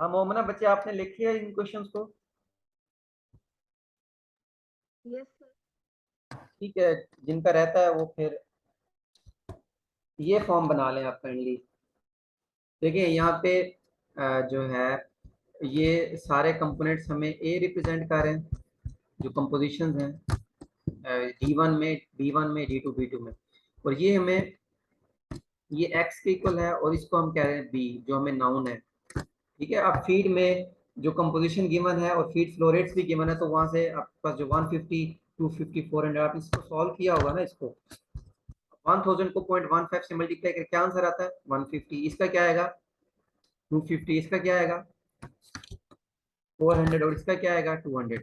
हाँ मोमना, बच्चे आपने लिख लिया इन क्वेश्चंस को? Yes sir. ठीक है, जिनका रहता है वो फिर ये फॉर्म बना लें आप काइंडली। देखिए यहाँ पे जो है ये सारे कंपोनेंट्स हमें ए रिप्रेजेंट कर रहे हैं, जो कंपोजिशंस हैं डी वन में डी टू बी टू में, और ये हमें ये एक्स के इक्वल है, और इसको हम कह रहे हैं बी जो हमें नाउन है। ठीक है, अब फीड में जो कंपोजिशन गिवन है और फीड फ्लो रेट्स भी गिवन है, तो वहां से आपके पास जो 150 250 400 आप इसको सॉल्व किया होगा ना, इसको 1000 को 0.15 से मल्टीप्लाई करके क्या आंसर आता है 150, इसका क्या आएगा 250, इसका क्या आएगा 400, और इसका क्या आएगा 200।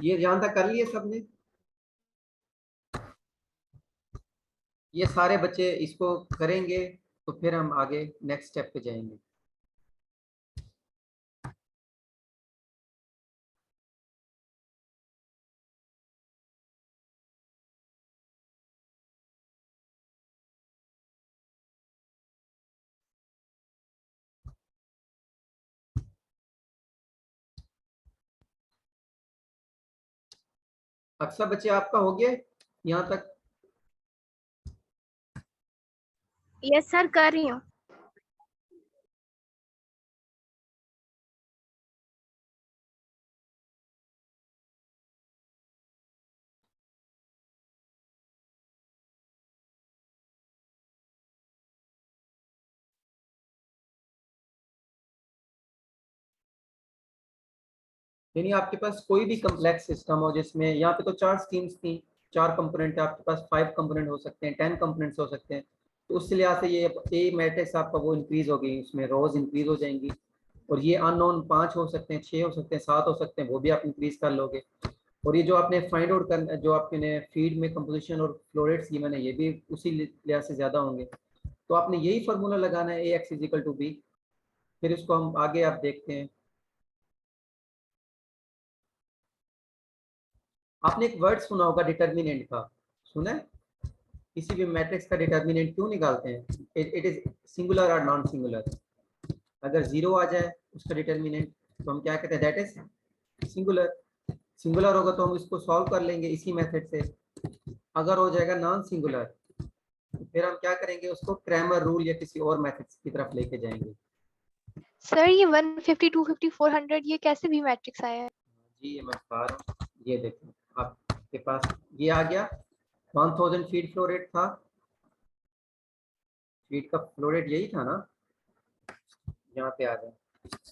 ये यहां तक कर लिए सबने? ये सारे बच्चे इसको करेंगे तो फिर हम आगे नेक्स्ट स्टेप पे जाएंगे। अक्सर बच्चे आपका हो गया यहाँ तक? यस सर, कर रही हूँ। यानी आपके पास कोई भी कम्प्लेक्स सिस्टम हो जिसमें, यहाँ पे तो 4 स्ट्रीम्स थी, 4 कंपोनेंट है आपके पास, 5 कंपोनेंट हो सकते हैं, 10 कंपोनेंट्स हो सकते हैं, तो उस लिहाज से ये ए मैट्रिक्स आपका वो इंक्रीज हो गई, उसमें रोज इंक्रीज हो जाएंगी, और ये अननोन 5 हो सकते हैं, 6 हो सकते हैं, 7 हो सकते हैं, वो भी आप इंक्रीज कर लोगे। और ये जो आपने फाइंड आउट करना, जो आपने फीड में कंपोजिशन और फ्लो रेट्स गिवन है, ये भी उसी लिहाज से ज्यादा होंगे, तो आपने यही फार्मूला लगाना है A X is equal to B. फिर इसको हम आगे आप देखते हैं। आपने एक वर्ड सुना होगा डिटर्मिनेंट का, सुना है? किसी भी मैट्रिक्स का डिटर्मिनेंट क्यों निकालते हैं? इट इज सिंगुलर और नॉन सिंगुलर। अगर जीरो आ जाए उसका डिटर्मिनेंट, तो हम क्या कहते हैं, दैट इज सिंगुलर। सिंगुलर होगा तो हम इसको सॉल्व कर लेंगे इसी मेथड से। अगर हो जाएगा नॉन सिंगुलर, तो फिर हम क्या करेंगे, उसको क्रैमर रूल या किसी और मेथड की तरफ लेके जाएंगे। सर ये 150 250 400 ये कैसे भी मैट्रिक्स आया है? जी ये मैं बता रहा हूँ, ये देखो आपके पास ये आ गया 1000 फीट फ्लो रेट था, फीट का फ्लो रेट यही था ना, यहाँ पे आ गया।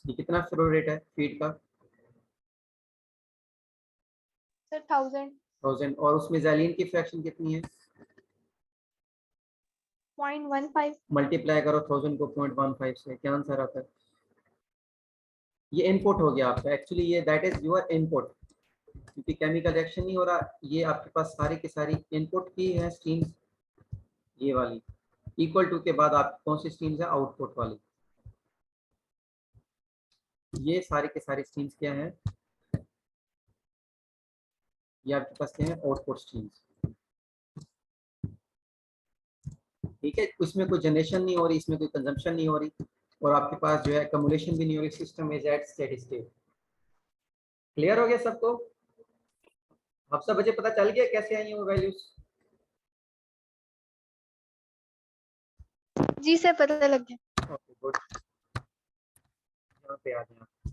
ये कितना फ्लो रेट है फीट का? सर 1000 1000, और उसमें जैलीन की फ्रैक्शन कितनी है? 0.15। मल्टीप्लाई करो 1000 को 0.15 से, क्या आंसर आता है? ये इनपुट हो गया आपका, एक्चुअली ये दैट इज योर इनपुट, क्योंकि केमिकल रिएक्शन नहीं हो रहा, ये आपके पास सारी की सारी इनपुट की है स्ट्रीम्स, ये वाली इक्वल टू के बाद आप कौन सी स्ट्रीम्स है, आउटपुट वाली। ये सारी के सारी स्ट्रीम्स क्या है, ये आपके पास क्या है, आउटपुट स्ट्रीम्स। ठीक है, इसमें कोई जनरेशन नहीं हो रही, इसमें कोई कंजम्पशन नहीं हो रही, और आपके पास जो है कम्युलेशन भी नहीं हो रही, system is at steady state. Clear हो गया सबको? आप सब बच्चे पता चल गया कैसे आई वो वैल्यूज? जी सर, पता लग गया। ओके गुड, यहाँ पे आ जाए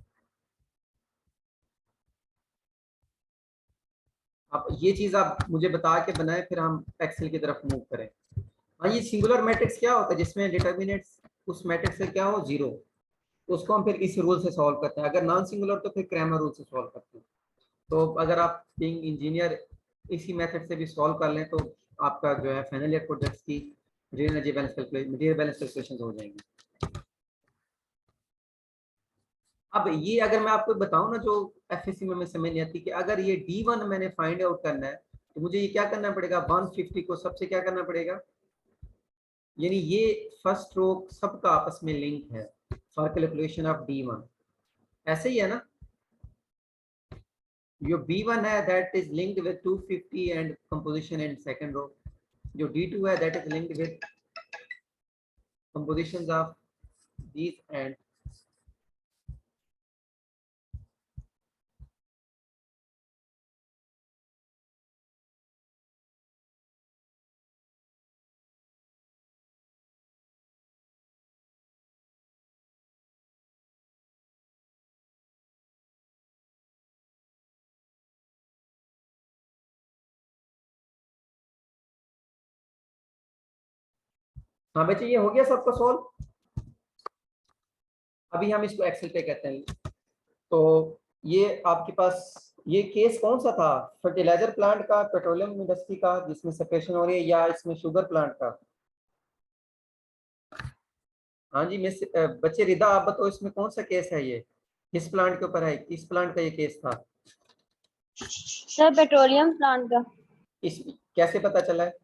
आप, ये चीज आप मुझे बता के बनाए, फिर हम एक्सेल की तरफ मूव करें। हाँ, ये सिंगुलर मैट्रिक्स क्या होता है, जिसमें डिटर्मिनेंट्स उस मैट्रिक्स से क्या हो, जीरो, तो उसको हम फिर इस रूल से सॉल्व करते हैं। अगर नॉन सिंगुलर तो फिर क्रैमर रूल से सॉल्व करते हैं। तो अगर आप बीइंग इंजीनियर इसी मेथड से भी सॉल्व कर लें, तो आपका जो है फाइनल ईयर प्रोजेक्ट्स की material energy balance calculation, material balance calculation हो जाएंगी। अब ये अगर मैं आपको बताऊं ना, जो एफएससी में समझ नहीं आती, कि अगर ये D1 मैंने फाइंड आउट करना है, तो मुझे ये क्या करना पड़ेगा, 150 को सबसे क्या करना पड़ेगा, यानी ये फर्स्ट रो सबका आपस में लिंक है फॉर कैलकुलेशन ऑफ D1, ऐसे ही है ना? जो B1 है that is linked with 250 and composition in second row, जो D2 है that is linked with compositions of these and हाँ बच्चे ये हो गया सबका सॉल्व। अभी हम इसको एक्सेल पे कहते हैं। तो ये आपके पास ये केस कौन सा था, फर्टिलाइजर प्लांट का, पेट्रोलियम इंडस्ट्री का जिसमें सेपरेशन हो रही है, या इसमें शुगर प्लांट का? हाँ जी मिस बच्चे रिदा आप बताओ इसमें कौन सा केस है, ये किस प्लांट के ऊपर है, किस प्लांट का ये केस था? सर पेट्रोलियम प्लांट का। इस कैसे पता चला है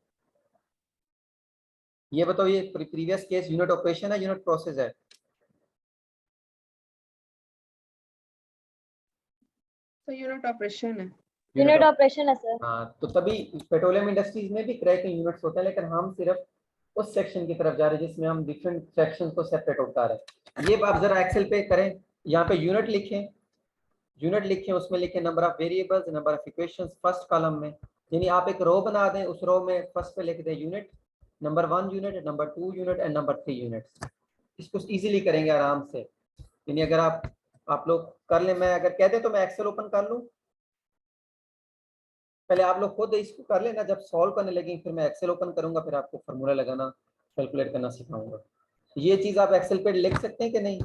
ये बताओ, ये प्रीवियस केस यूनिट ऑपरेशन है यूनिट प्रोसेस है? तो यूनिट ऑपरेशन है। यूनिट ऑपरेशन है सर। हाँ तो तभी पेट्रोलियम इंडस्ट्रीज में भी क्रैकिंग यूनिट्स होते हैं, लेकिन हम सिर्फ उस सेक्शन की तरफ जा रहे हैं जिसमें हम डिफरेंट सेक्शन को सेपरेट उठा रहे हैं। ये आप जरा एक्सेल पे करें, यहाँ पे यूनिट लिखें, यूनिट लिखें, उसमें लिखें number of variables, number of equations first column में, यानी आप एक रो बना दें, उस रो में फर्स्ट पे लिख दें unit, number 1 unit, number 2 unit and number 3 unit. इसको इजीली करेंगे आराम से, यानी अगर आप लोग कर लें, मैं अगर कह दें तो मैं एक्सेल ओपन कर लूँ, पहले आप लोग खुद इसको कर लेना, जब सॉल्व करने लगेंगे फिर मैं एक्सेल ओपन करूंगा, फिर आपको फार्मूला लगाना कैलकुलेट करना सिखाऊंगा। ये चीज आप एक्सेल पे लिख सकते हैं कि नहीं?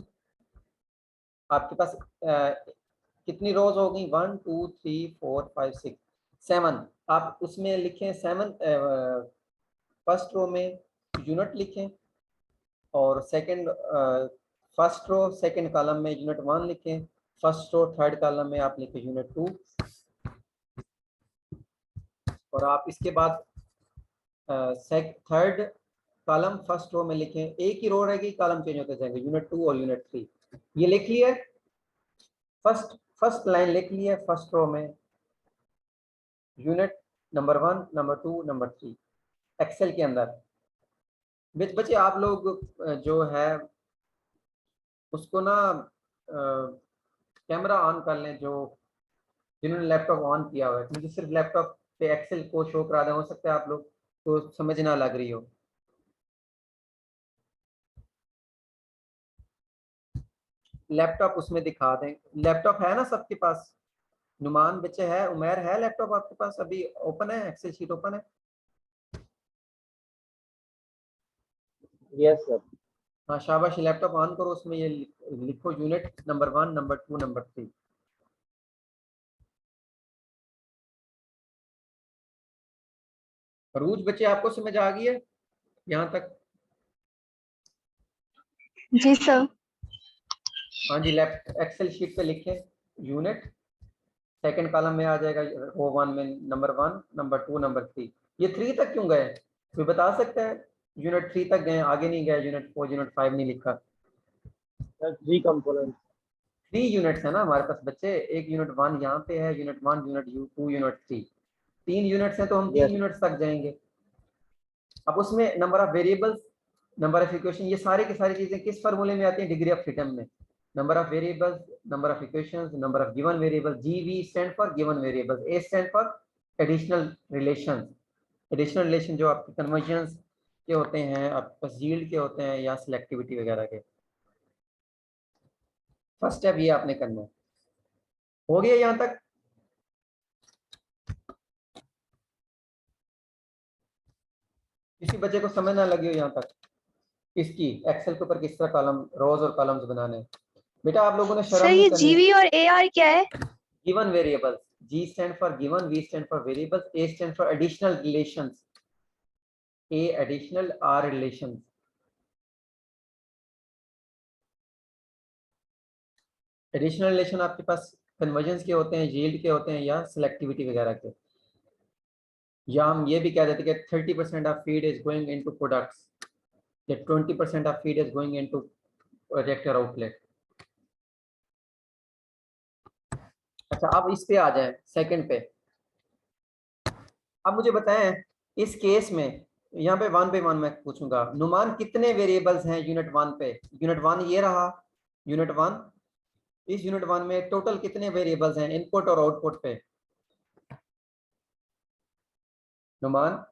आपके पास कितनी रोज हो गई, 1 2 3 4 5 6 7, आप उसमें लिखें 7, फर्स्ट रो में यूनिट लिखें, और second first row second column में यूनिट 1 लिखें, फर्स्ट रो थर्ड कॉलम में आप लिखें यूनिट 2, और आप इसके बाद थर्ड कॉलम फर्स्ट रो में लिखें, एक ही रो रहेगी, कॉलम चेंज होते जाएंगे, यूनिट 2 और यूनिट 3। ये लिख लिया, फर्स्ट लाइन लिख लिया, फर्स्ट रो में unit number 1 number 2 number 3 Excel के अंदर। बच्चे आप लोग जो है उसको ना कैमरा ऑन कर लें, जो जिन्होंने लैपटॉप ऑन किया हुआ है, मुझे सिर्फ लैपटॉप पे एक्सेल को शो करा दें, हो सकता है आप लोग को समझ ना लग रही हो। लैपटॉप उसमें दिखा दें, लैपटॉप है ना सबके पास? नुमान बच्चे है, उमेर है लैपटॉप आपके पास अभी ओपन है, एक्सेल शीट ओपन है? Yes sir. हाँ शाबाश, लैपटॉप ऑन करो, उसमें ये लिखो यूनिट नंबर 1 नंबर 2 नंबर 3। रूज बच्चे आपको समझ आ गई है यहाँ तक? जी सर। हाँ जी, एक्सेल शीट पे लिखें यूनिट, सेकंड कॉलम में आ जाएगा रो 1 में नंबर 1 नंबर 2 नंबर 3। ये 3 तक क्यों गए, कोई बता सकता है? यूनिट 3 तक गए, आगे नहीं गए, यूनिट 4 यूनिट 5 नहीं लिखा? Sir 3 component. 3 यूनिट्स है ना हमारे पास बच्चे, एक यूनिट 1 यहाँ पे है, यूनिट 1 यूनिट 2 यूनिट 3, 3 यूनिट्स हैं, तो हम 3 यूनिट्स तक जाएंगे। अब उसमें number of variables, number of equation, ये सारी की सारी चीजें किस फार्मूले में आती हैं? डिग्री ऑफ फ्रीडम में। Number of variables, number of equations, number of given variables, GV stand for given variables, A stand for additional relations. Additional relation जो आपके कन्वर्जन्स के होते हैं, आपके पास यील्ड के होते हैं, या सिलेक्टिविटी वगैरह के। फर्स्ट स्टेप ये आपने करना है। हो गया यहाँ तक? किसी बच्चे को समझ ना लगी हो यहाँ तक इसकी, एक्सेल के ऊपर किस तरह कॉलम, रोज और कॉलम्स बनाने? बेटा आप लोगों ने सर शर्म ये नहीं करनी। जीवी और एआर क्या है? Given variables, G stand for given, V stand for variables, A stand for additional relations, A additional, R relations। Additional relation आपके पास कन्वर्जेंस के होते हैं, यील्ड के होते हैं, या सिलेक्टिविटी वगैरह के। या हम ये भी कह देते हैं कि 30% of feed is going into products, या 20% of feed is going into reactor outlet. अच्छा अब इस पे आ जाए, सेकंड पे। अब मुझे बताएं इस केस में, यहाँ पे 1 by 1 मैं पूछूंगा, नुमान कितने वेरिएबल्स हैं यूनिट 1 पे? यूनिट 1 ये रहा, यूनिट 1, इस यूनिट 1 में टोटल कितने वेरिएबल्स हैं इनपुट और आउटपुट पे? Numan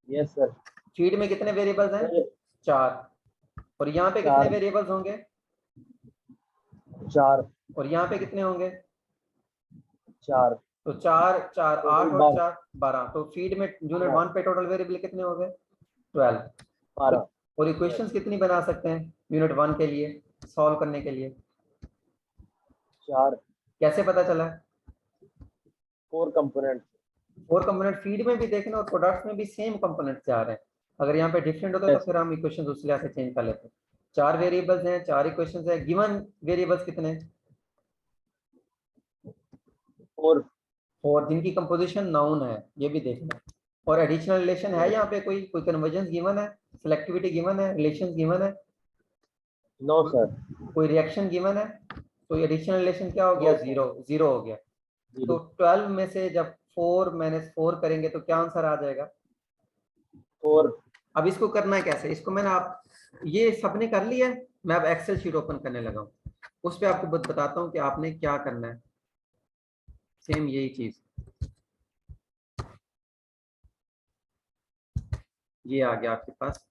yes sir. फीड में कितने वेरिएबल्स हैं? 4। और यहाँ पे कितने वेरिएबल्स होंगे? 4। और यहाँ पे कितने होंगे? 4। तो 4 4 8 और 4 12। तो फीड में यूनिट 1 पे टोटल वेरिएबल कितने हो गए? 12। 12। और इक्वेशंस कितनी बना सकते हैं यूनिट 1 के लिए सॉल्व करने के लिए? 4। कैसे पता चला? 4 कंपोनेंट। 4 कंपोनेंट फीड में भी देखना और प्रोडक्ट्स में भी सेम कंपोनेंट से आ रहे हैं। अगर यहाँ पे डिफरेंट होता है तो Yes. फिर हम इक्वेशंस उस लिहाज से चेंज कर लेते हैं। 4 वेरिएबल्स हैं, 4 इक्वेशंस हैं। गिवन वेरिएबल्स कितने? 4। और जिनकी कंपोजिशन नाउन है, ये भी देखना है। और एडिशनल रिलेशन है यहाँ पे कोई कन्वर्जेंस गिवन है, सिलेक्टिविटी गिवन है, रिलेशंस गिवन है, नो सर। कोई रिएक्शन गिवन है? तो एडिशनल रिलेशन क्या हो गया? No, sir. जीरो हो गया। तो 12 में से जब 4 - 4 करेंगे तो क्या आंसर आ जाएगा? 4। अब इसको करना है कैसे? इसको मैंने आप ये सबने कर लिया है, मैं अब एक्सेल शीट ओपन करने लगा हूँ। उस पर आपको बताता हूँ कि आपने क्या करना है। सेम यही चीज, ये आ गया आपके पास।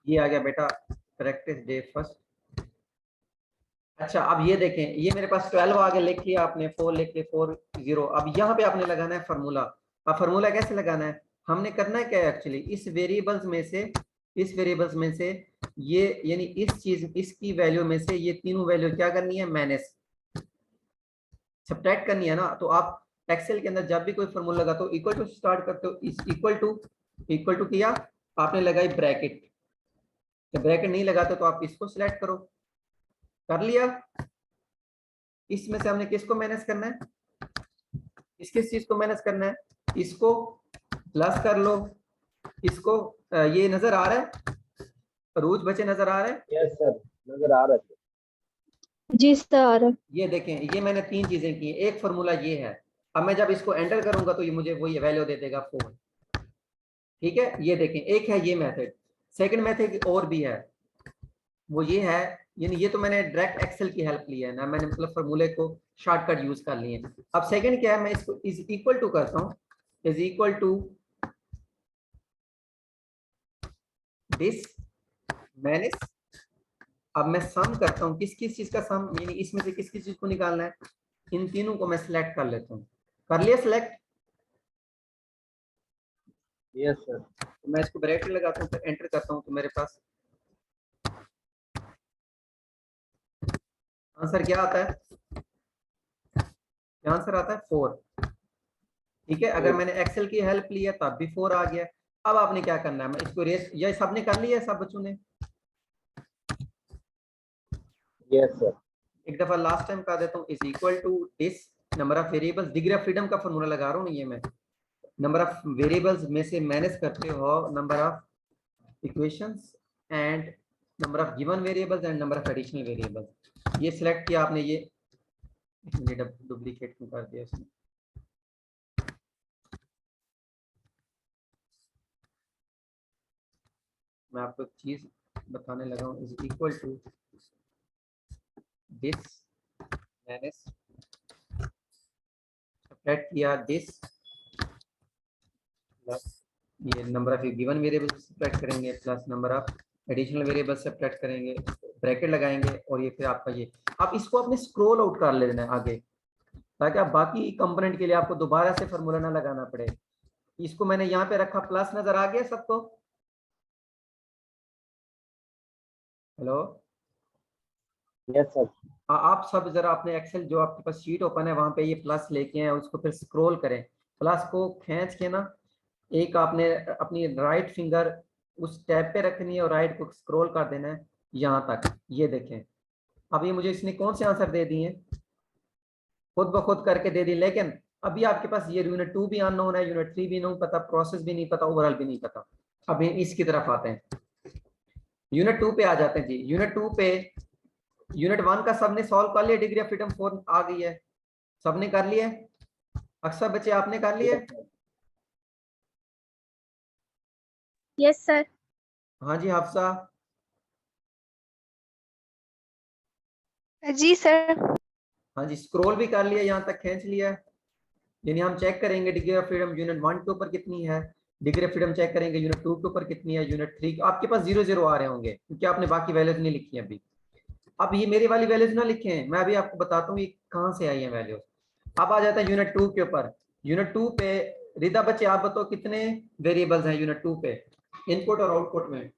ये आ गया बेटा प्रैक्टिस डे फर्स्ट। अच्छा अब ये देखें, ये मेरे पास 12 आगे लिख लिया आपने, 4 लिख लिया, 4 0। अब यहाँ पे आपने लगाना है फार्मूला। अब फार्मूला कैसे लगाना है? हमने करना है क्या एक्चुअली, इस वेरिएबल्स में से ये यानी इस चीज इसकी वैल्यू में से ये तीनों वैल्यू क्या करनी है? माइनस सब्ट्रैक्ट करनी है ना। तो आप एक्सेल के अंदर जब भी कोई फार्मूला लगाते हो इक्वल टू स्टार्ट करते हो, इस इक्वल टू किया आपने लगाई ब्रैकेट। जब ब्रैकेट नहीं लगाते तो आप इसको सिलेक्ट करो, कर लिया। इसमें से हमने किसको माइनस करना है? किस चीज को माइनस करना है? इसको प्लस कर लो, इसको ये नजर आ रहा है? रूज बचे नजर आ रहे हैं? यस सर, नजर आ रहा है। जी सर। ये देखें, ये मैंने 3 चीजें की। एक फार्मूला ये है। अब मैं जब इसको एंटर करूंगा तो ये मुझे वही वैल्यू दे देगा 4। ठीक है, ये देखें, एक है ये मेथड। सेकंड मेथड और भी है, वो ये है, यानी ये तो मैंने डायरेक्ट एक्सेल की हेल्प ली है ना, मैंने मतलब फार्मूले को शॉर्टकट यूज कर लिए। अब सेकंड क्या है, मैं इसको इज इक्वल टू करता हूँ, is equal to this minus. अब मैं सम करता हूँ, किस किस चीज का सम, यानी इसमें से किस किस चीज को निकालना है। इन तीनों को मैं सिलेक्ट कर लेता हूँ। कर लिया सिलेक्ट? Yes sir. तो मैं इसको ब्रैकेट लगाता हूँ, फिर एंटर करता हूँ, तो मेरे पास आंसर क्या आता है? क्या आंसर आता है? 4। ठीक है, अगर मैंने एक्सेल की हेल्प ली है तब भी 4 आ गया। अब आपने क्या करना है, मैं इसको रेस, ये सबने कर लिया है, सब बच्चों ने? Yes sir. एक दफा लास्ट टाइम कर देता हूँ, is equal to this number of variables, degree of freedom का फॉर्मूला लगा रहा हूँ ना ये मैं, नंबर ऑफ वेरिएबल्स में से माइनस करते हो number of equations and number of given variables and number of additional variables. ये सिलेक्ट किया आपने, ये डुप्लीकेट क्यों कर दिया इसने? मैं आपको एक चीज बताने लगा हूँ, is equal to this minus subtract किया दिस प्लस ये number of given variables subtract करेंगे plus number of additional variables subtract करेंगे, ब्रैकेट लगाएंगे और ये फिर आपका ये। आप इसको अपने स्क्रॉल आउट कर लेना है आगे, ताकि आप बाकी कंपोनेंट के लिए आपको दोबारा से फार्मूला ना लगाना पड़े। इसको मैंने यहाँ पे रखा, प्लस नजर आ गया सबको? Hello, yes sir. आप सब जरा अपने एक्सेल जो आपके पास शीट ओपन है वहां पे ये प्लस लेके आए, उसको फिर स्क्रॉल करें। प्लस को खींच के ना, एक आपने अपनी राइट फिंगर उस टैब पे रखनी है और राइट को स्क्रॉल कर देना है यहाँ तक। ये देखें, अब ये मुझे इसने कौन से आंसर दे दिए? खुद ब खुद करके दे दी, लेकिन अभी आपके पास ये यूनिट 2 भी अननोन है, यूनिट 3 भी नहीं पता, प्रोसेस भी नहीं पता, ओवरऑल भी नहीं पता। अब इसकी तरफ आते हैं, यूनिट 2 पे आ जाते हैं जी। यूनिट 2 पे यूनिट 1 का सबने सॉल्व कर लिया, डिग्री ऑफ फ्रीडम 4 आ गई है, सबने कर लिया? अक्सर बच्चे आपने कर लिया? Yes sir. हाँ जी हफ्सा? जी सर। हाँ जी, स्क्रॉल भी कर लिया, यहाँ तक खींच लिया। यानी हम चेक करेंगे डिग्री ऑफ फ्रीडम यूनिट 1 के ऊपर कितनी है, डिग्री ऑफ फ्रीडम चेक करेंगे यूनिट 2 के ऊपर कितनी है, यूनिट 3 आपके पास 0 0 आ रहे होंगे क्योंकि आपने बाकी वैल्यूज नहीं लिखी है अभी। अब ये मेरी वाली वैल्यूज ना लिखे हैं, मैं अभी आपको बताता हूँ ये कहाँ से आई है वैल्यूज। अब आ जाता है यूनिट 2 के ऊपर, यूनिट 2 पे रिदा बच्चे आप बताओ कितने वेरिएबल्स हैं यूनिट 2 पे इनपुट और आउटपुट में?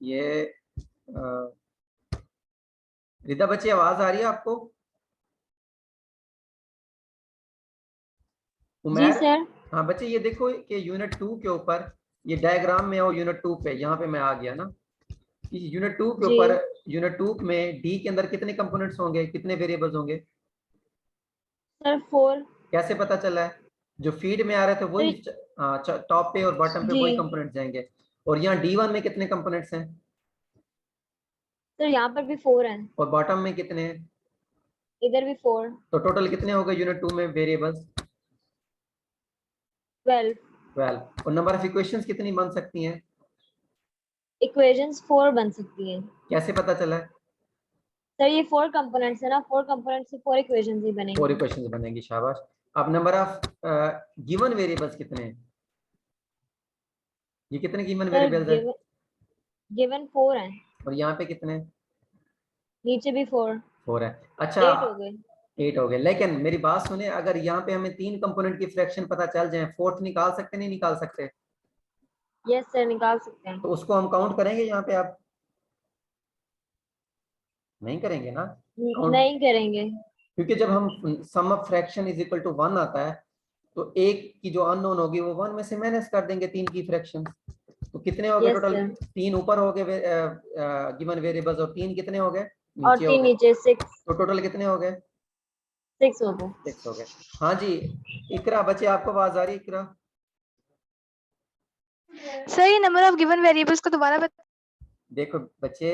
ये रिदा बच्चे आवाज आ रही है आपको? जी उमैर? सर। हाँ बच्चे ये देखो कि यूनिट 2 के ऊपर ये डायग्राम में हो यूनिट 2 पे यहाँ पे मैं आ गया ना यूनिट 2 के जी ऊपर यूनिट 2 में डी के अंदर कितने कंपोनेंट्स होंगे कितने वेरिएबल्स होंगे? सर 4। कैसे पता चला है? जो फीड में आ रहे थे वही टॉप पे और बॉटम पे जी वही कंपोनेंट्स जाएंगे और यहाँ D1 में कितने कंपोनेंट्स हैं सर यहाँ पर भी 4 है, और बॉटम में कितने हैं? इधर भी 4। तो टोटल कितने हो गए यूनिट 2 में वेरिएबल्स? 12। 12। और नंबर ऑफ इक्वेशंस कितनी बन सकती हैं? इक्वेशंस 4 बन सकती हैं। कैसे पता चला है? सर ये 4 कंपोनेंट्स है ना, 4 कंपोनेंट्स से 4 इक्वेशंस ही 4 बनेंगी। इक्वेशंस बनेंगी, शाबाश। अब नंबर ऑफ गिवन वेरिएबल्स कितने हैं? ये कितने गिवन सर वेरिएबल्स हैं? गिवन 4 है, और यहाँ पे कितने? नीचे भी 4। 4 है। अच्छा 8 हो गए। 8 हो गए। लेकिन मेरी बात सुने, अगर यहाँ पे हमें 3 कंपोनेंट की फ्रैक्शन पता चल जाए, फोर्थ निकाल सकते नहीं निकाल सकते? यस सर निकाल सकते हैं। तो उसको हम काउंट करेंगे यहाँ पे? आप नहीं करेंगे ना काउंट? नहीं करेंगे। क्योंकि जब हम sum of fraction is equal to 1 आता है तो एक की जो अननोन होगी वो 1 में से माइनस कर देंगे 3 की फ्रैक्शन। तो कितने हो गए यस टोटल? सर। 3 ऊपर हो गए गिवन वेरिएबल्स और 3 कितने हो गए और नीचे हो 3 गए। नीचे 6। तो टोटल कितने हो गए? 6 हो गए। 6 हो गए। हाँ जी इकरा बच्चे आपको आवाज आ रही है इकरा? सर ये नंबर ऑफ गिवन वेरिएबल्स को दोबारा बता। देखो बच्चे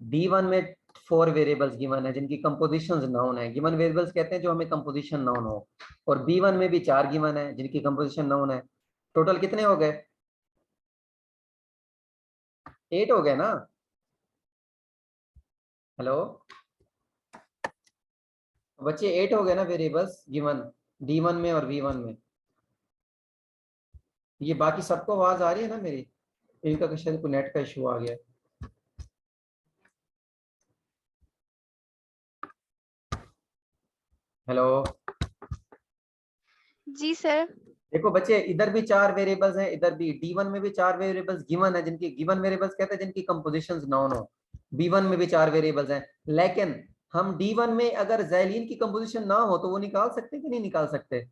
D1 में 4 वेरिएबल्स गिवन है जिनकी कंपोजिशंस नोन है। गिवन वेरिएबल्स कहते हैं जो हमें कंपोजिशन नोन हो। और B1 में भी 4 गिवन है जिनकी कंपोजिशन नोन है। टोटल कितने हो गए? 8 हो गए ना? हेलो बच्चे 8 हो गए ना वेरिएबल्स गिवन D1 में और V1 में। ये बाकी सबको आवाज आ रही है ना मेरी? इनका क्वेश्चन को नेट का इशू आ गया। हेलो जी सर। देखो बच्चे इधर भी 4 वेरिएबल्स हैं, इधर भी D1 में भी 4 वेरिएबल्स गिवन है जिनकी गिवन वेरिएबल्स कहते हैं जिनकी कंपोजिशंस नोन हो। B1 में भी 4 वेरिएबल्स हैं लेकिन हम D1 में अगर ज़ैलीन की कंपोजिशन ना हो तो वो निकाल सकते हैं कि नहीं निकाल सकते?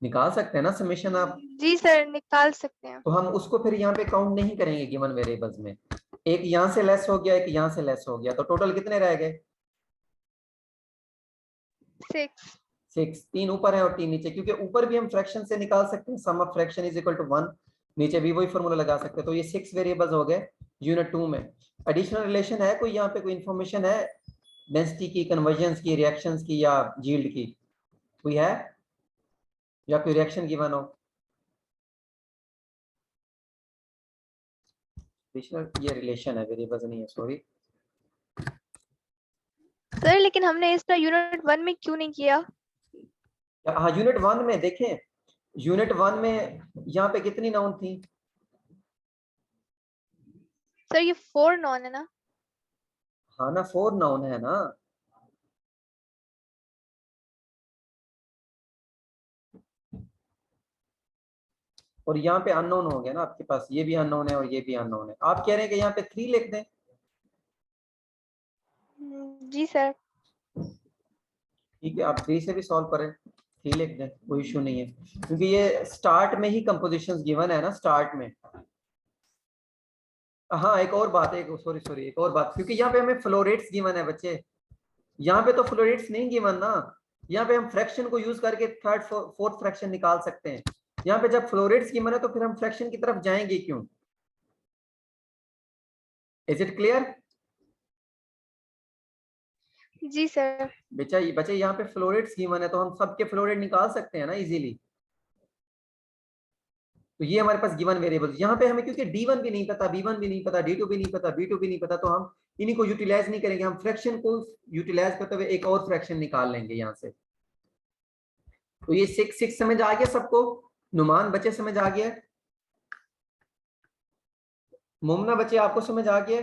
निकाल सकते हैं ना समेशन आप? जी सर निकाल सकते हैं। तो हम उसको फिर यहाँ पे काउंट नहीं करेंगे गिवन वेरिएबल्स में। एक यहाँ से लेस हो गया एक यहाँ से लेस हो गया तो टोटल कितने रह गए? 6। 6। 3 ऊपर है और 3 नीचे, क्योंकि ऊपर भी हम फ्रैक्शन से निकाल सकते हैं sum of fraction is equal to 1। नीचे भी वही फॉर्मूला लगा सकते हैं। तो ये 6 वेरिएबल्स हो गए यूनिट 2 में। एडिशनल रिलेशन है कोई यहाँ पे? कोई इंफॉर्मेशन है डेंसिटी की, कन्वर्जेंस की, रिएक्शंस की या यील्ड की? कोई है या कोई रिएक्शन गिवन हो? एडिशनल ये रिलेशन है वेरिएबल्स नहीं है, सॉरी। सर लेकिन हमने इसका यूनिट 1 में क्यों नहीं किया? हाँ यूनिट 1 में देखें, यूनिट 1 में यहाँ पे कितनी नाउन थी? सर ये 4 नॉन है ना? हाँ ना 4 नाउन है ना। और यहाँ पे अननोन हो गया ना आपके पास, ये भी अननोन है और ये भी अननोन है। आप कह रहे हैं कि यहाँ पे 3 लिख दें? जी सर। ठीक है आप 3 से भी सॉल्व करें, 3 लिख दें, कोई इशू नहीं है। क्योंकि ये स्टार्ट में ही कंपोजिशंस गिवन है ना स्टार्ट में। हाँ एक और बात है, सॉरी एक और बात, क्योंकि यहाँ पे हमें फ्लो रेट्स गिवन है बच्चे। यहाँ पे तो फ्लो रेट्स नहीं गिवन ना। यहाँ पे हम फ्रैक्शन को यूज करके थर्ड फोर्थ फ्रैक्शन निकाल सकते हैं। यहाँ पे जब फ्लो रेट्स गिवन है तो फिर हम फ्रैक्शन की तरफ जाएंगे क्यों? Is it clear? जी सर। बच्चे यहाँ पे फ्लो रेट्स गिवन है तो हम सबके फ्लो रेट निकाल सकते हैं ना इजीली। तो ये हमारे पास गिवन वेरिएबल्स। यहाँ पे हमें क्योंकि D1 भी नहीं पता, B1 भी नहीं पता, D2 भी नहीं पता, B2 भी नहीं पता, तो हम इन्हीं को यूटिलाइज नहीं करेंगे। हम फ्रैक्शन को यूटिलाइज करते हुए एक और फ्रैक्शन निकाल लेंगे यहाँ से। तो ये 6 समझ आ गया सबको? नुमान बच्चे समझ आ गया? मुमना बच्चे आपको समझ आ गया?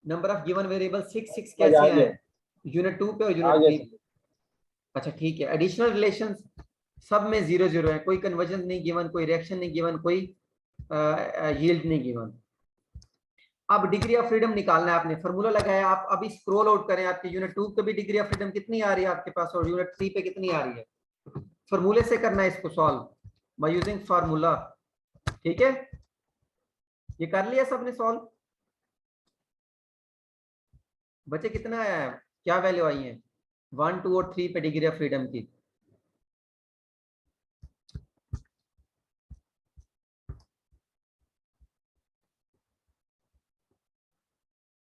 नंबर ऑफ गिवन वेरिएबल 6 समझ कैसे आ आए गया। यूनिट 2 पे और आ यूनिट गया 3? अच्छा ठीक है। एडिशनल रिलेशंस सब में 0 0 है, कोई कन्वर्जन नहीं गिवन, कोई रिएक्शन नहीं गिवन, कोई यील्ड नहीं गिवन। अब डिग्री ऑफ फ्रीडम निकालना है आपने, फार्मूला लगाया। आप अभी स्क्रॉल आउट करें, आपके यूनिट 2 पे भी डिग्री ऑफ फ्रीडम कितनी आ रही है आपके पास और यूनिट 3 पे कितनी आ रही है। फार्मूले से करना है इसको सॉल्व बाय यूजिंग फार्मूला। ठीक है, ये कर लिया सबने सॉल्व? बच्चे कितना है, क्या वैल्यू आई है 1 2 और 3 पे डिग्री ऑफ फ्रीडम की?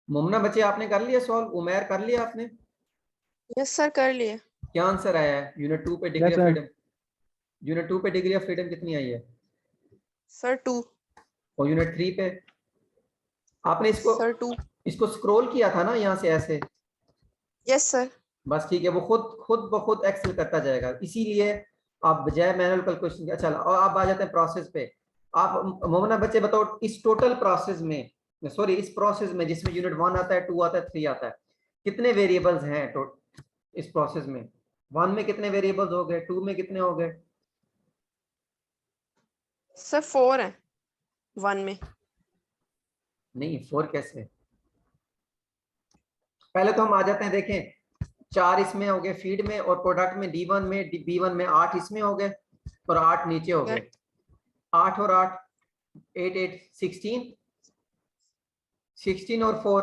मुमना बच्चे आपने कर लिया सॉल्व? उमैर कर लिया आपने? यस सर कर लिए। क्या आंसर आया है यूनिट 2 पे degree Yes, of sir. Freedom? Unit 2 पे डिग्री ऑफ फ्रीडम कितनी आई है सर 2। और यूनिट 3 पे? आपने सर 2। इसको स्क्रॉल किया था ना यहाँ से ऐसे? Yes sir. बस ठीक है, वो खुद ब खुद एक्सेल करता जाएगा, इसीलिए आप बजाय मैनुअल कैलकुलेशन के। अच्छा, और आप आ जाते हैं प्रोसेस पे। आप मोहना बच्चे बताओ, इस टोटल प्रोसेस में, सॉरी इस प्रोसेस में जिसमें यूनिट 1 आता है, 2 आता है, 3 आता है, कितने वेरिएबल्स हैं इस प्रोसेस में? 1 में कितने वेरिएबल्स हो गए, 2 में कितने हो गए? सर 4 है 1 में। नहीं 4 कैसे? पहले तो हम आ जाते हैं, देखें 4 इसमें हो गए फीड में, और प्रोडक्ट में D1 में B1 में 8 इसमें हो गए और 8 नीचे हो गए। 8 और 8 8 8 16 16 और 4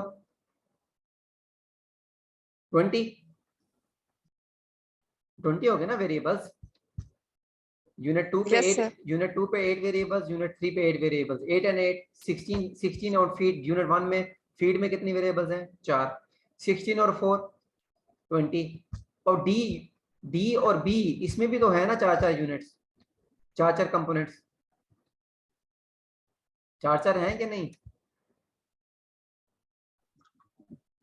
20 20 हो गए ना वेरिएबल्स। यूनिट 2 पे Yes, 8, sir. यूनिट 2 पे 8 वेरिएबल्स, यूनिट 3 पे 8 वेरिएबल्स, 8 एंड 8 16 16 और फीड यूनिट 1 में फीड में कितनी वेरिएबल्स हैं? 4। 16 और 4 20। और डी और बी इसमें भी तो है ना 4 यूनिट्स, 4 कंपोनेंट्स, 4 हैं कि नहीं?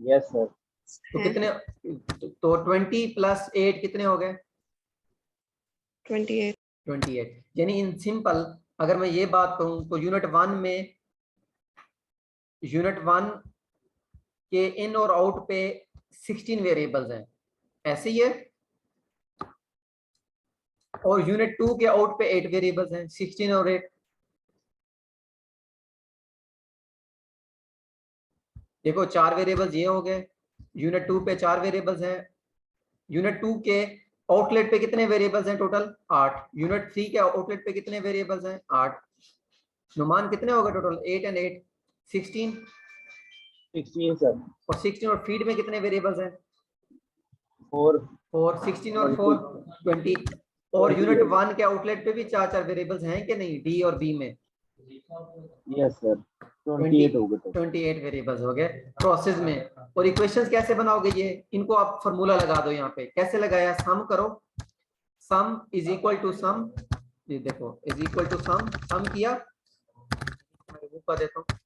Yes, sir. तो हैं। कितने, तो 20 प्लस 8 कितने हो गए? 28। 28। यानी इन सिंपल अगर मैं ये बात कहूं तो यूनिट 1 में यूनिट 1 के इन और आउट पे 16 वेरिएबल्स हैं, ऐसे ही है। और यूनिट 2 के आउट पे 8 वेरिएबल्स हैं, 16 और 8। देखो 4 वेरिएबल्स ये हो गए, यूनिट 2 पे 4 वेरिएबल्स हैं। यूनिट 2 के आउटलेट पे कितने वेरिएबल्स हैं टोटल? 8। यूनिट 3 के आउटलेट पे कितने वेरिएबल्स हैं? 8। नुमान कितने हो गए टोटल? 8 एंड 8 16। 16, sir. और 16 और फीड में कितने वेरिएबल्स हैं? 4. 16 और 4 20। और 20 यूनिट है। 1 के आउटलेट पे भी 4 वेरिएबल्स हैं कि नहीं, डी और बी में? Yes, sir. 28 हो गए तो। 28 वेरिएबल्स हो गए प्रोसेस में। और इक्वेशंस कैसे बनाओगे ये? इनको आप फॉर्मूला लगा दो। यहाँ पे कैसे लगाया? सम करो, सम इज इक्वल टू सम, ये देखो इज इक्वल टू सम किया, मैं रिमूव कर देता हूँ।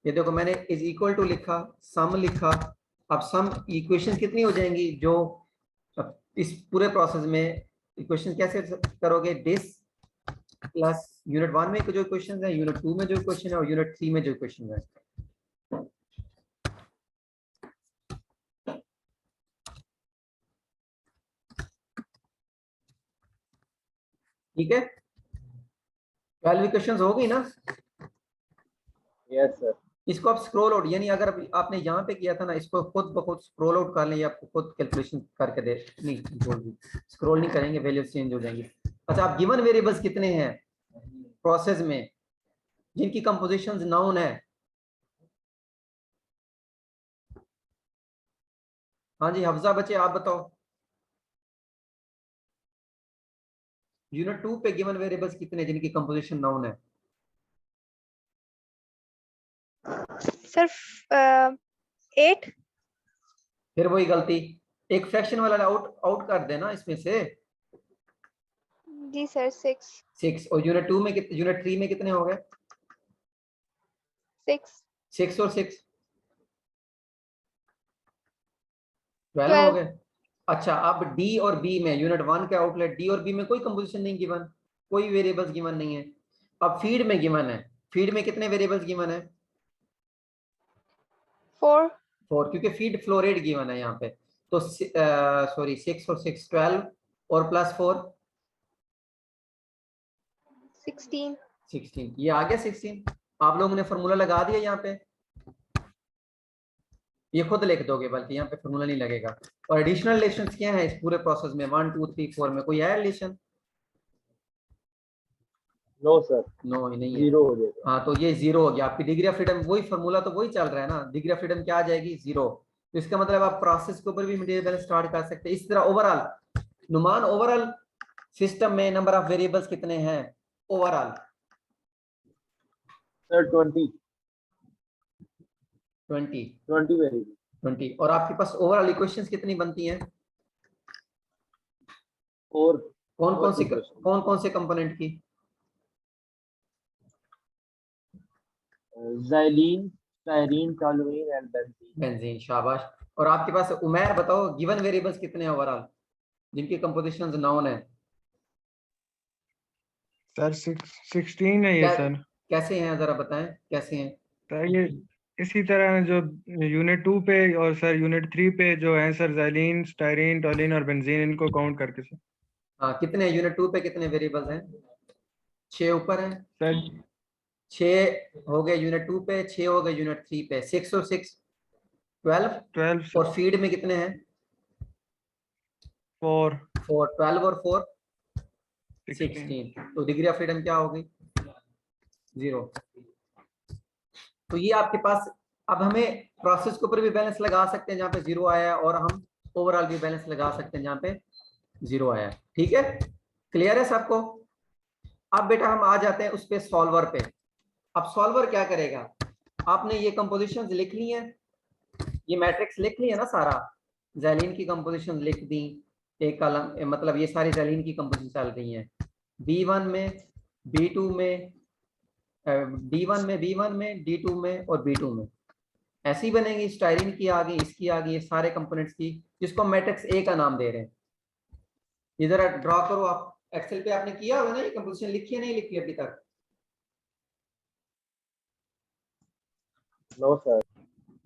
ये देखो मैंने इज इक्वल टू लिखा, सम लिखा। अब सम इक्वेशन कितनी हो जाएंगी जो इस पूरे प्रोसेस में इक्वेशन कैसे करोगे? दिस प्लस यूनिट 1 में जो इक्वेशन है, यूनिट 2 में जो इक्वेशन है, और यूनिट 3 में जो इक्वेशन है। ठीक है, 12 इक्वेशंस हो गई ना? Yes, sir. इसको आप स्क्रॉल आउट, यानी अगर आपने यहाँ पे किया था ना, इसको खुद ब खुद स्क्रॉल आउट कर लें या आपको खुद कैलकुलेशन करके दे। नहीं स्क्रॉल नहीं करेंगे, वैल्यूज चेंज हो जाएंगी। अच्छा, आप गिवन वेरिएबल्स कितने हैं प्रोसेस में जिनकी कंपोजिशंस नाउन है? हाँ जी हफ्जा बच्चे आप बताओ, यूनिट 2 पे गिवन वेरिएबल्स कितने जिनकी कंपोजिशन नाउन है? सर 8। फिर वही गलती, एक फ्रैक्शन वाला आउट कर देना इसमें से। जी सर 6 6। और यूनिट 2 में यूनिट 3 में कितने हो गए? 6 6 और 6 12 हो 12। गए। अच्छा, अब डी और बी में यूनिट 1 के आउटलेट डी और बी में कोई कंपोजिशन नहीं गिवन, कोई वेरिएबल्स गिवन नहीं है। अब फीड में गिवन है, फीड में कितने वेरिएबल्स गिवन है? 4 4, क्योंकि फीड फ्लो रेट गिवन है यहाँ पे। तो सॉरी 6 और 6 12 और प्लस 4 16 16, ये आ गया 16। आप लोगों ने फॉर्मूला लगा दिया यहाँ पे, ये खुद लिख दोगे, बल्कि यहाँ पे फॉर्मूला नहीं लगेगा। और एडिशनल रिलेशंस क्या है इस पूरे प्रोसेस में, 1 2 3 4 में कोई है रिलेशन? नो सर, नो, नहीं है। जीरो हो जाएगा। हाँ, तो ये जीरो हो गया। आपकी डिग्री ऑफ फ्रीडम, वही फॉर्मूला तो वही चल रहा है ना, डिग्री ऑफ फ्रीडम क्या आ जाएगी? 0। तो इसका मतलब आप प्रोसेस के ऊपर भी मटेरियल बैलेंस स्टार्ट कर सकते हैं। इस तरह ओवरऑल नुमान, ओवरऑल सिस्टम में नंबर ऑफ वेरिएबल्स कितने हैं ओवरऑल? Sir 20 20 very 20। और आपके पास ओवरऑल इक्वेशंस कितनी बनती हैं? और कौन कौन से कंपोनेंट की? xylene, styrene, toluene and benzene. Benzene, शाबाश। और आपके पास उमैर बताओ, गिवन वेरिएबल्स कितने हैं ओवरऑल जिनकी कंपोजिशंस नोन है? सर 16 है ये सर। कैसे हैं जरा बताएं, कैसे हैं? सर ये इसी तरह जो यूनिट 2 पे और सर यूनिट 3 पे जो है सर, ज़ैलीन, स्टायरीन, टोलिन और बेंजीन, इनको काउंट करके सर। हाँ, कितने यूनिट 2 पे कितने वेरिएबल्स हैं? 6 ऊपर हैं। सर 6 हो गए यूनिट 2 पे, 6 हो गए यूनिट 3 पे। 6 और 6 12। 12 सर, और फीड में कितने हैं? 4 4। 12 और 4 16। 16। तो डिग्री ऑफ फ्रीडम क्या होगी? 0। तो ये आपके पास, अब हमें प्रोसेस के ऊपर भी बैलेंस लगा सकते हैं जहाँ पे 0 आया है, और हम ओवरऑल भी बैलेंस लगा सकते हैं जहाँ पे 0 आया है। ठीक है, क्लियर है सबको? अब बेटा हम आ जाते हैं उस पे, सॉल्वर पे। अब सॉल्वर क्या करेगा? आपने ये कंपोजिशंस लिख ली हैं, ये मैट्रिक्स लिख लिया ना सारा, ज़ैलीन की कंपोजिशन लिख दी, एक कॉलम, मतलब ये सारी ज़ैलीन की कंपोजिशन चल रही हैं B1 में, B2 में, D1 में, B1 में, D2 में और B2 में। ऐसी बनेगी। स्टाइरिन की आ गई, इसकी आ गई, ये सारे कंपोनेंट्स की, जिसको मैट्रिक्स ए का नाम दे रहे हैं। ये जरा ड्रॉ करो आप, एक्सेल पे आपने किया होगा ना, ये कंपोजिशन लिखी है नहीं लिखी अभी तक? No sir.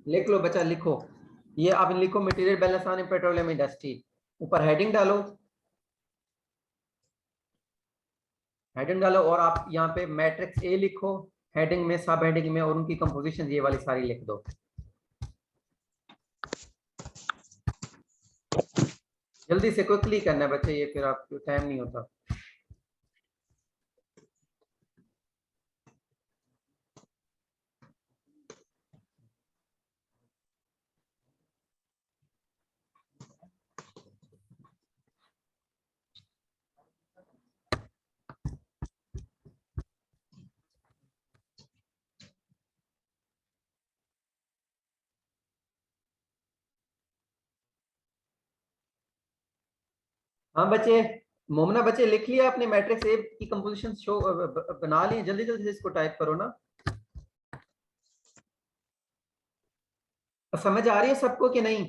लिख लो बच्चा, लिखो। ये आप लिखो, material balance on petroleum industry. ऊपर हेडिंग डालो, हेडिंग डालो, और आप यहाँ पे मैट्रिक्स ए लिखो हेडिंग में, सब हेडिंग में, और उनकी कंपोजिशन ये वाली सारी लिख दो। जल्दी से क्विकली करना है बच्चे, ये फिर आपको टाइम नहीं होता। हाँ बच्चे, मोमना बच्चे लिख लिया आपने मैट्रिक्स ए की कंपोजिशन शो बना ली? जल्दी जल्दी से इसको टाइप करो ना। समझ आ रही है सबको कि नहीं?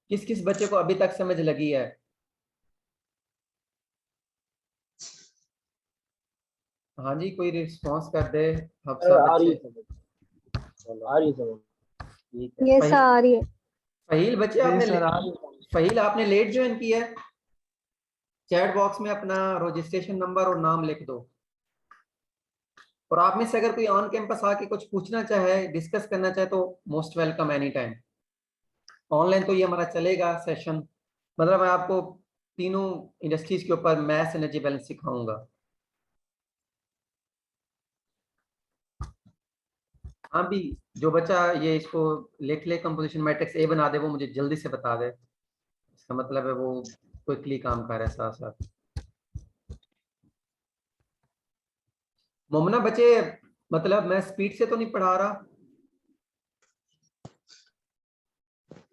किस किस बच्चे को अभी तक समझ लगी है? हाँ जी, कोई रिस्पांस कर दे। सर आ रही बच्चे, है समझ, आ रही है समझ। ठीक है। ये सर आ रही है। फहील बच्चे, जी आपने सर, आ रही है। फहील आपने लेट ज्वाइन किया है? चैट बॉक्स में अपना रजिस्ट्रेशन नंबर और नाम लिख दो। और आप में से अगर कोई ऑन कैंपस आके कुछ पूछना चाहे, डिस्कस करना चाहे, तो most welcome any time. Online तो ये हमारा चलेगा सेशन, मतलब मैं आपको तीनों इंडस्ट्रीज के ऊपर मैथ्स एनर्जी बैलेंस सिखाऊंगा। हाँ भी, जो बच्चा ये इसको लिख ले, कंपोजिशन मैट्रिक्स ए बना दे, वो मुझे जल्दी से बता दे। इसका मतलब है वो क्विकली काम कर रहा है साथ साथ। मोमना बच्चे, मतलब मैं स्पीड से तो नहीं पढ़ा रहा?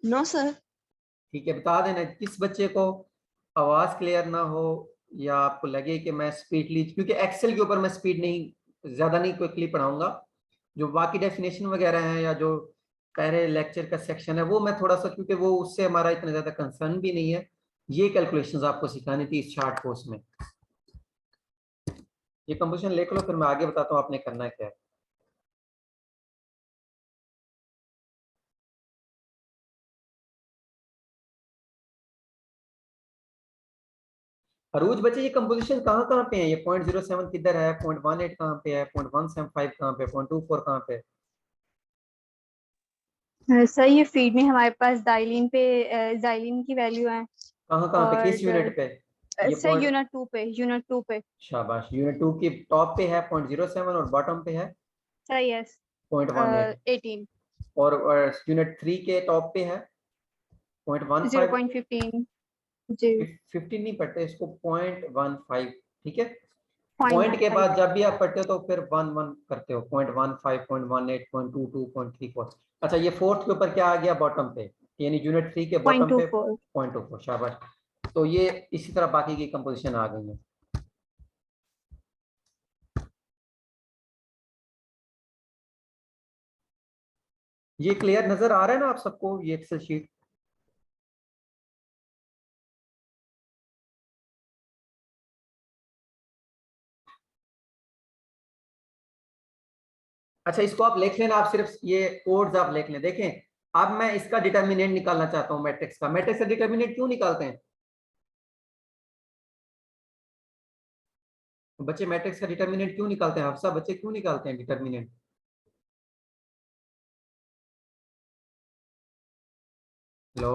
No sir. ठीक है, बता देना किस बच्चे को आवाज क्लियर ना हो, या आपको लगे कि मैं स्पीडली, क्योंकि एक्सेल के ऊपर मैं स्पीड नहीं, ज्यादा नहीं क्विकली पढ़ाऊंगा। जो बाकी डेफिनेशन वगैरह है, या जो पहले लेक्चर का सेक्शन है, वो मैं थोड़ा सा, क्योंकि वो उससे हमारा इतना ज्यादा कंसर्न भी नहीं है। ये कैलकुलेशंस आपको सिखानी थी इस शार्ट कोर्स में। ये कंपोजिशन लिख लो, फिर मैं आगे बताता हूँ आपने करना क्या है। अरूज बच्चे ये कंपोजिशन कहाँ कहाँ पे है? ये 0.07 किधर है, 0.18 कहाँ पे है, 0.175 कहाँ पे, 0.24 कहाँ पे? सर ये फीड में हमारे पास जाइलिन पे जाइलिन की वैल्यू है कहाँ कहाँ पे, किस और यूनिट पे? ये सर point- यूनिट 2 पे शाबाश, यूनिट 2 की टॉप पे है 0.07 और बॉटम पे है सर यस 0.18 18 और यूनिट 3 के टॉप पे है 0.15। 0.15 जी 15 नहीं पढ़ते इसको, 0.15, ठीक है। पॉइंट के 0.15 बाद जब भी आप पढ़ते हो तो फिर 1 करते हो, 0.15, 0.18, 0.22, 0.34। अच्छा ये फोर्थ के ऊपर क्या आ गया, बॉटम पे, यानी यूनिट 3 के बॉटम पे 0.24 0.24। शाबाश। तो ये इसी तरह बाकी की कंपोजिशन आ गई है। ये क्लियर नजर आ रहा है ना आप सबको, ये एक्सेल शीट? अच्छा इसको आप लिख लेना, आप सिर्फ ये कोड्स आप लिख लें। देखें अब मैं इसका डिटर्मिनेंट निकालना चाहता हूँ मैट्रिक्स का। मैट्रिक्स का डिटर्मिनेंट क्यों निकालते हैं बच्चे? मैट्रिक्स का डिटर्मिनेंट क्यों निकालते हैं हफ्सा? बच्चे क्यों निकालते हैं डिटर्मिनेंट? हेलो,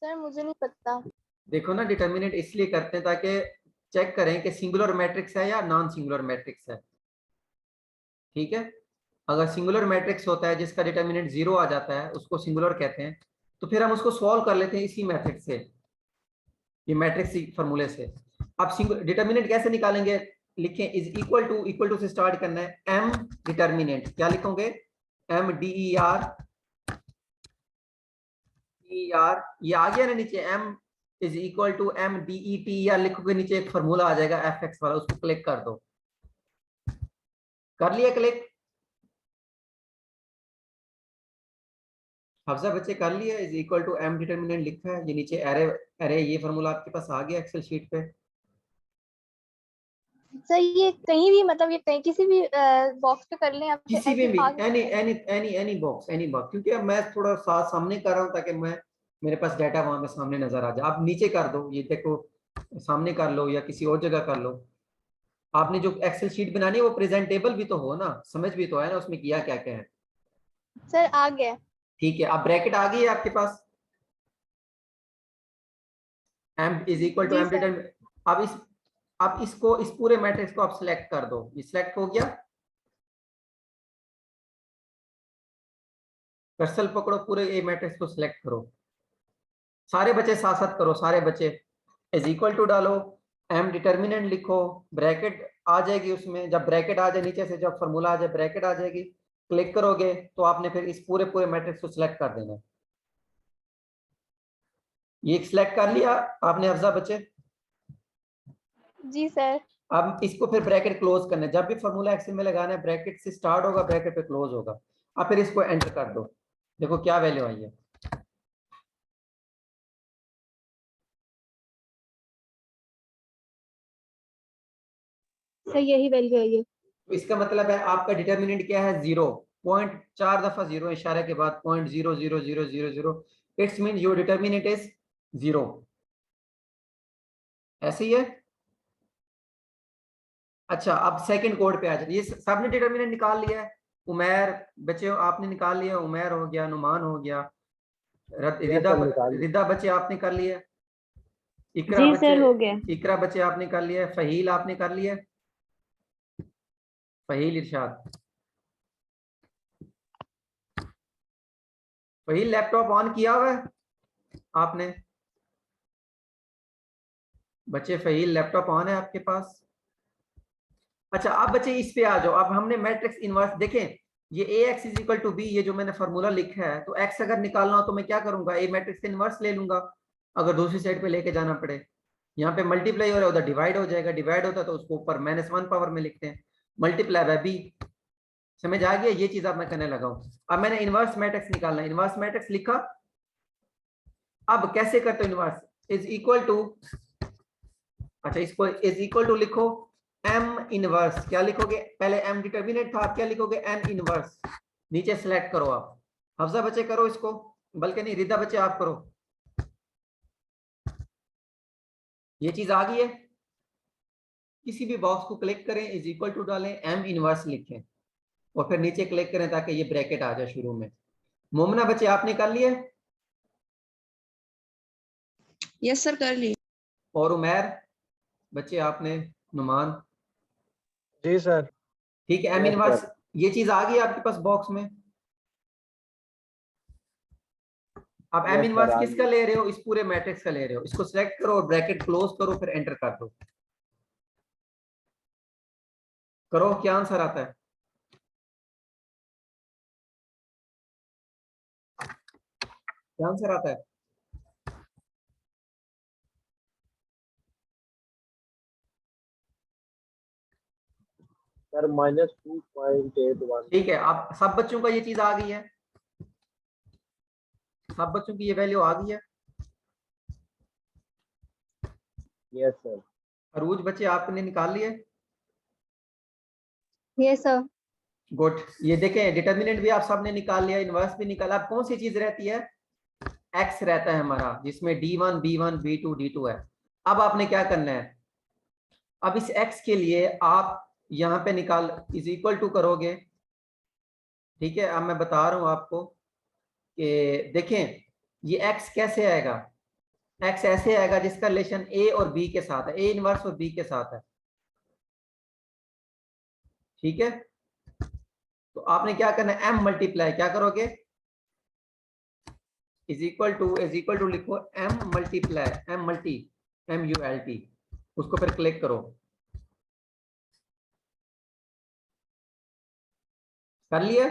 सर मुझे नहीं पता। देखो ना, डिटर्मिनेंट इसलिए करते हैं ताकि चेक करें कि सिंगुलर मैट्रिक्स है या नॉन सिंगुलर मैट्रिक्स है, ठीक है। अगर सिंगुलर मैट्रिक्स होता है जिसका डिटर्मिनेंट 0 आ जाता है उसको सिंगुलर कहते हैं, तो फिर हम उसको सॉल्व कर लेते हैं इसी मैट्रिक्स से, ये मैट्रिक्स फॉर्मूले से। अब सिंगुलर डिटर्मिनेंट कैसे निकालेंगे? लिखें इज इक्वल टू से स्टार्ट करना है, एम डिटर्मिनेंट, क्या लिखोगे? एम डी ई आर, ये आ गया ना नीचे, M is equal to M D E T, या लिखोगे नीचे एक फॉर्मूला आ जाएगा एफ एक्स वाला, उसको क्लिक कर दो। कर लिया क्लिक? हफ्सा बच्चे कर लिया? Is equal to M determinant लिखा है, ये नीचे एरे, ये फॉर्मूला आपके पास आ गया एक्सेल शीट पे। सर ये कहीं भी मतलब ये कहीं किसी भी बॉक्स पे कर लें आप, किसी ऐसे में भी, आ सकता एनी है? Any any box, any box, क्योंकि अब मैं थोड़ा साथ सामने कर रहा हूँ ताकि मैं, मेरे पास डाटा वहां पे सामने नजर आ जाए। आप नीचे कर दो, ये देखो सामने कर लो या किसी और जगह कर लो। आपने जो एक्सेल शीट बनानी है वो प्रेजेंटेबल भी तो हो ना, समझ भी तो है ना उसमें किया क्या क्या है। सर आ गया। ठीक है, अब ब्रैकेट आ गई है आपके पास, M is equal to G M sir. Determinant. अब इसको, इस पूरे मैट्रिक्स को आप सिलेक्ट कर दो। ये सिलेक्ट हो गया, कर्सर पकड़ो, पूरे ए मैट्रिक्स को सिलेक्ट करो। सारे बच्चे साथ साथ करो, सारे बच्चे इज इक्वल टू डालो, एम डिटर्मिनेंट लिखो, ब्रैकेट आ जाएगी उसमें, जब ब्रैकेट आ जाए नीचे से, जब फॉर्मूला आ जाए ब्रैकेट आ जाएगी, क्लिक करोगे तो आपने फिर इस पूरे पूरे मैट्रिक्स को सिलेक्ट कर देना। ये सिलेक्ट कर लिया आपने हफ्सा बच्चे? जी सर। अब इसको फिर ब्रैकेट क्लोज करना है, जब भी फॉर्मूला एक्सेल में लगाना है ब्रैकेट से स्टार्ट होगा, ब्रैकेट पे क्लोज होगा। अब फिर इसको एंटर कर दो, देखो क्या वैल्यू आई है। सर यही वैल्यू है ये तो इसका मतलब है आपका डिटर्मिनेंट क्या है, 0। पॉइंट 4 दफा 0 इशारे के बाद 0.00000, it's mean your determinant is 0। ऐसे ही है। अच्छा अब सेकंड कोड पे आ जाए, ये सबने डिटर्मिनेंट निकाल लिया है? उमैर बच्चे आपने निकाल लिया, उमैर हो गया, नुमान हो गया, रिदा, सर निकाल रिदा बच्चे आपने कर लिया, इकरा जी बच्चे, सर हो गया। इकरा बच्चे आपने कर लिया, फहील आपने कर लिया, फहील इरशाद, फहील लैपटॉप ऑन किया हुआ है आपने? बच्चे फहील लैपटॉप ऑन है आपके पास? अच्छा अब बच्चे इस पे आ जाओ। अब हमने मैट्रिक्स इनवर्स देखें, ये A X is equal to B, ये जो मैंने फॉर्मूला लिखा है, तो एक्स अगर निकालना हो तो मैं क्या करूंगा, ए मैट्रिक्स का इनवर्स ले लूंगा, अगर दूसरी साइड पे लेके जाना पड़े। यहाँ पे मल्टीप्लाई हो रहा है, उधर डिवाइड हो जाएगा, डिवाइड होता है तो उसको ऊपर -1 पावर में लिखते हैं, मल्टीप्लाई बाय बी। समझ आ गया? ये चीज अब मैं करने लगा हूँ। अब मैंने इनवर्स मैट्रिक्स निकालना है, इनवर्स मैट्रिक्स लिखा। अब कैसे करते हो इनवर्स? इज इक्वल टू, अच्छा इसको इज इक्वल टू लिखो एम इनवर्स, क्या लिखोगे? पहले एम डिटर्मिनेंट था, आप क्या लिखोगे? M inverse. नीचे सेलेक्ट करो आप, हफ्जा बच्चे करो इसको, बल्कि नहीं, रिदा बच्चे आप करो। ये चीज आ गई है। किसी भी बॉक्स को क्लिक करें, इज इक्वल टू डालें, एम इनवर्स लिखें और फिर नीचे क्लिक करें ताकि ये ब्रैकेट आ जाए शुरू में। मोमना बच्चे आपने कर लिया? यस सर कर ली। और उमैर बच्चे आपने? नुमान? जी सर। ठीक है, एम Yes, इनवर्स sir. ये चीज आ गई आपके पास बॉक्स में। आप एम Yes, इनवर्स sir, आ किसका गई। ले रहे हो? इस पूरे मैट्रिक्स का ले रहे हो। इसको सिलेक्ट करो और ब्रैकेट क्लोज करो, फिर एंटर कर दो। करो, क्या आंसर आता है? क्या आंसर आता है? सर -2.81। ठीक है, आप सब बच्चों का ये चीज आ गई है? सब बच्चों की ये वैल्यू आ गई है? Yes sir. अरूज बच्चे आपने निकाल लिए? ये सर। गुड। ये देखें, डिटर्मिनेंट भी आप सबने निकाल लिया, इनवर्स भी निकाला। अब कौन सी चीज रहती है? एक्स रहता है हमारा, जिसमें D1 B1 B2 D2 है। अब आपने क्या करना है? अब इस एक्स के लिए आप यहां पे निकाल, इज इक्वल टू करोगे। ठीक है, अब मैं बता रहा हूं आपको कि देखें ये एक्स कैसे आएगा। एक्स ऐसे आएगा जिसका रिलेशन ए और बी के साथ है, ए इनवर्स और बी के साथ है। ठीक है, तो आपने क्या करना है? एम मल्टीप्लाई क्या करोगे? इज इक्वल टू लिखो M multiply, M multi, MULT, उसको फिर क्लिक करो। कर लिया?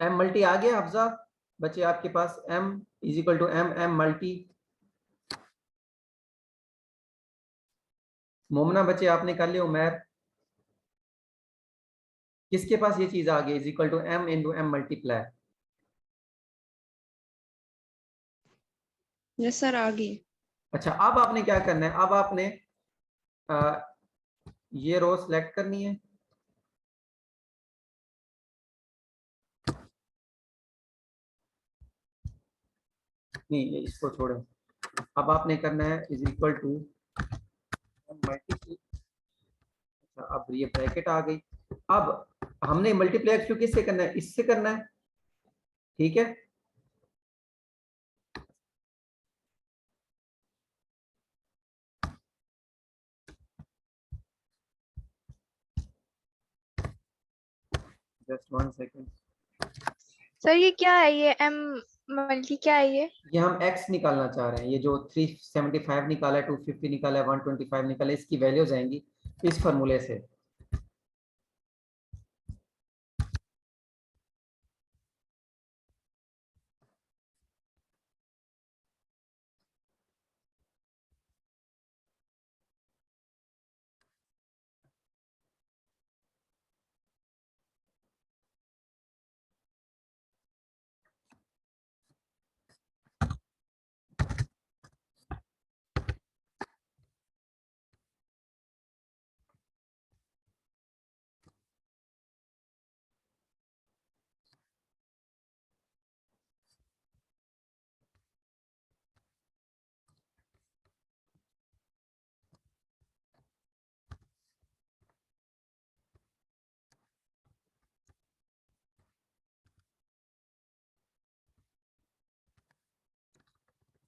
एम मल्टी आ गया हफ्जा बच्चे आपके पास? M is equal to M multi. Momna बच्चे आपने कर लिया? उमैर? किसके पास ये चीज आ गई? Is equal to M into M multiply. Yes sir आ गई। अच्छा, अब आपने क्या करना है? अब आपने ये रो सिलेक्ट करनी है। नहीं, इसको छोड़ो। अब आपने करना है इज इक्वल टू मल्टीप्लाई। अच्छा, अब ये ब्रैकेट आ गई। अब हमने मल्टीप्लाई एक्चुअली किससे करना है? इससे करना है। ठीक है, जस्ट 1 सेकेंड। सर ये क्या है? ये एम मल्टी क्या है ये हम एक्स निकालना चाह रहे हैं। ये जो 375 निकाला है, 250 निकाला है, 125 निकाला है, इसकी वैल्यूज आएंगी इस फार्मूले से।